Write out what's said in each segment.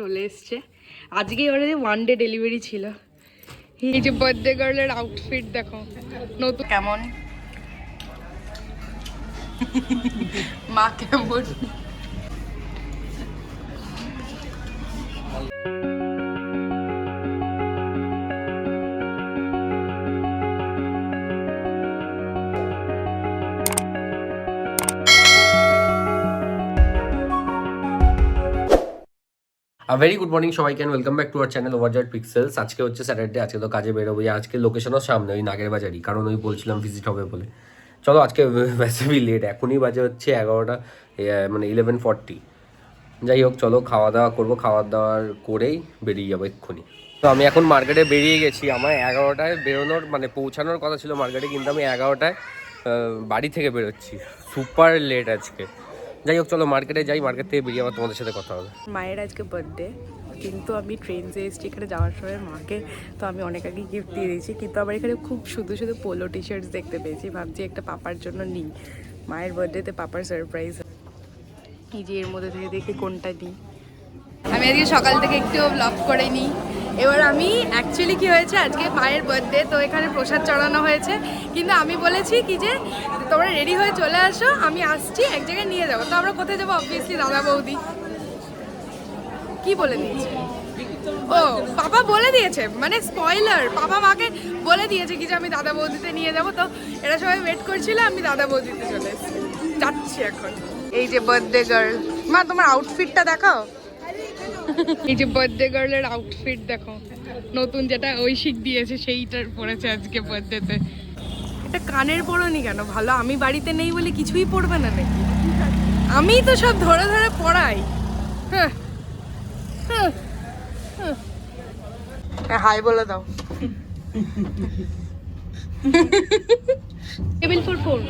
চলে এসছে আজকে অলরেডি 1 ডে ডেলিভারি ছিল। এই যে বার্থডে গার্লের আউটফিট দেখো নতুন কেমন মা কেমন ভেরি গুড মর্নিং সবাইকে and welcome back to our channel ওভারজয়েড pixels. আজকে হচ্ছে স্যাটারডে, আজকে তো কাজে বেরোবো। আজকে লোকেশনও সামনে, ওই নাগের বাজারই, কারণ ওই বলছিলাম ভিজিট হবে বলে। চলো আজকে বেশি লেট, এখনই বাজে হচ্ছে 11টা, মানে 11:40। যাই হোক চলো খাওয়া দাওয়া করবো, খাওয়া দাওয়ার করেই বেরিয়ে যাবো এক্ষুনি। তো আমি এখন মার্কেটে বেরিয়ে গেছি। আমার 11টায় বেরোনোর মানে পৌঁছানোর কথা ছিল মার্কেটে, কিন্তু আমি 11টায় বাড়ি থেকে বেরোচ্ছি। সুপার লেট আজকে। যাই হোক চলো মার্কেটে যাই, মার্কেট থেকে বেরিয়ে আবার তোমাদের সাথে কথা হবে। মায়ের আজকে বার্থডে, কিন্তু আমি ট্রেনে এসেছি এখানে যাওয়ার সময় মাকে, তো আমি অনেক আগে গিফট দিয়ে দিয়েছি, কিন্তু আমার এখানে খুব শুধু শুধু পোলো টি শার্টস দেখতে পেয়েছি। ভাবছি একটা পাপার জন্য নিই, মায়ের বার্থডেতে পাপার সারপ্রাইজ। এই যে এর মধ্যে থেকে দেখি কোনটা নিই। আমি আজকে সকাল থেকে একটুও ব্লগ করে নিই। এবার আমি অ্যাকচুয়ালি কি হয়েছে, আজকে মায়ের বার্থডে, তো এখানে প্রসাদ চড়ানো হয়েছে, কিন্তু আমি বলেছি কি যে তোমরা রেডি হয়ে চলে আসো, আমি আসছি এক জায়গায় নিয়ে যাবো। তো আমরা কোথায় যাবো? অবভিয়াসলি দাদা বৌদি। কি বলে দিয়েছে? ও পাপা বলে দিয়েছে, মানে স্পয়লার, পাপা মাকে বলে দিয়েছে কি যে আমি দাদা বৌদিতে নিয়ে যাবো। তো এরা সবাই ওয়েট করছিল, আমি দাদা বৌদিতে চলে এসেছি, যাচ্ছি এখন। এই যে বার্থডে গার্ল, মা তোমার আউটফিটটা দেখাও। এই যে বার্থডে গার্লের আউটফিট দেখো নতুন, যেটা ঐশিক দিয়েছে সেইটার পরেছে আজকে বার্থডেতে। এটা কানের পরনি কেন? ভালো, আমি বাড়িতে নেই বলে কিছুই পরবে না নাকি? আমি তো সব ধরে ধরে পড়াই। হ্যাঁ হাই বলে দাও। Table for 4।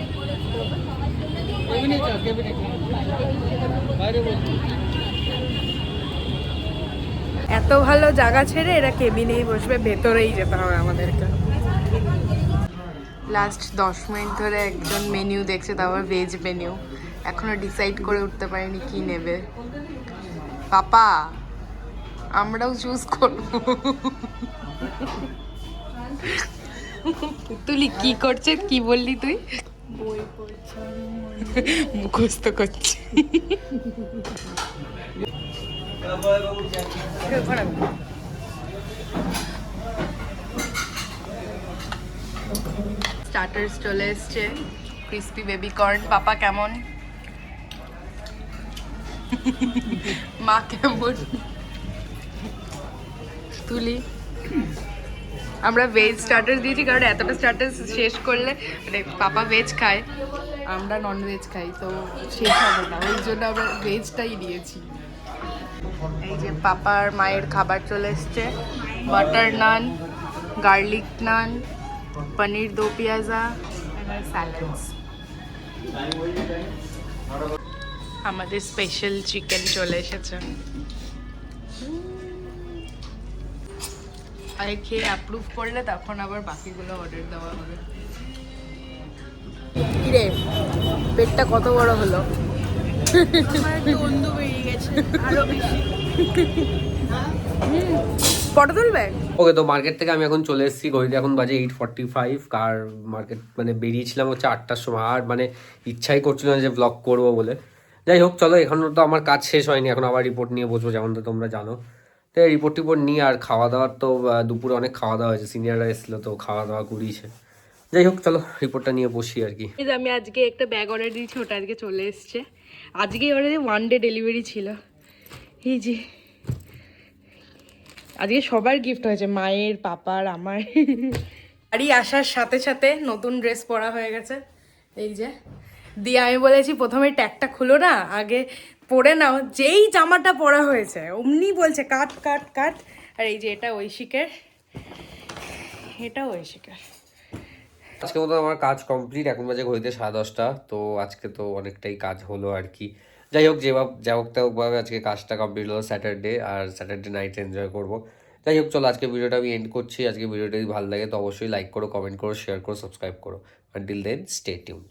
এত ভালো জায়গা ছেড়ে এরা কেবিনেই বসবে, ভেতরেই যেতে হবে আমাদেরকে। লাস্ট 10 মিনিট ধরে একজন মেনু দেখছে, তারপর ভেজ মেনু, এখনো ডিসাইড করে উঠতে পারিনি কি নেবে। পাপা আমরাও চুজ করবো। তুলি কি করছে? কি বললি তুই? বই পড়ছে, মুখস্থ করছে। স্টার্টার্স চলে এসছে, ক্রিস্পি বেবি কর্ন। পাপা কেমন? মা কেমন? তুলি আমরা ভেজ স্টার্টার্স দিয়েছি, কারণ এতটা স্টার্টার্স শেষ করলে মানে পাপা ভেজ খায়, আমরা নন ভেজ খাই, তো শেষ হবে না, ওই জন্য আমরা ভেজটাই দিয়েছি। এই যে পাপার মায়ের খাবার চলে এসছে, বাটার নান, গার্লিক নান, পনির দো পিয়াজা, স্যালাডস। আমাদের স্পেশাল চিকেন চলে এসেছে। আগে খেয়ে অ্যাপ্রুভ করলে তখন আবার বাকিগুলো অর্ডার দেওয়া হবে। কিরে পেটটা কত বড় হলো? বেরিয়ে গেছে আরো বেশি। ফটো তুলবে? ওকে, তো মার্কেট থেকে আমি এখন চলে এসেছি, ঘড়িতে এখন বাজে 8:45। কার মার্কেট মানে বেরিয়েছিলাম হচ্ছে 8টার সময়, আর মানে ইচ্ছাই করছিল না যে ব্লগ করবো বলে। যাই হোক চলো, এখনও তো আমার কাজ শেষ হয়নি, এখন আবার রিপোর্ট নিয়ে বসবো, যেমন তো তোমরা জানো। তো রিপোর্ট নিয়ে আর খাওয়া দাওয়ার তো দুপুরে অনেক খাওয়া দাওয়া হয়েছে, সিনিয়ররা এসেছিলো তো খাওয়া দাওয়া করিয়েছে। যাই হোক চলো রিপোর্টটা নিয়ে বসি আর কি। আমি আজকে একটা ব্যাগ অর্ডার দিয়েছি, ওটা আজকে চলে এসছে। আজকে অলরেডি 1 ডে ডেলিভারি ছিল। এই যে আজকে সবার গিফট হয়েছে, মায়ের, পাপার, আমার। বাড়ি আসার সাথে সাথে নতুন ড্রেস পরা হয়ে গেছে। এই যে দিয়ে আমি বলেছি প্রথমে ট্যাগটা খুলো না, আগে পরে নাও। যেই জামাটা পরা হয়েছে অমনি বলছে কাট কাট কাট। আর এই যে এটা ঐশিকের, এটা ঐশিকের। আজকে মতো আমার কাজ কমপ্লিট, এখন বাজে ঘড়িতে 10:30। তো আজকে তো অনেকটাই কাজ হলো আর কি। যাই হোক যা হোক তা হোকভাবে আজকে কাজটা কমপ্লিট হলো স্যাটারডে, আর স্যাটারডে নাইট এনজয় করবো। যাই হোক চলো আজকে ভিডিওটা আমি এন্ড করছি। আজকে ভিডিওটা যদি ভালো লাগে তো অবশ্যই লাইক করো, কমেন্ট করো, শেয়ার করো, সাবস্ক্রাইব করো। Until then stay tuned.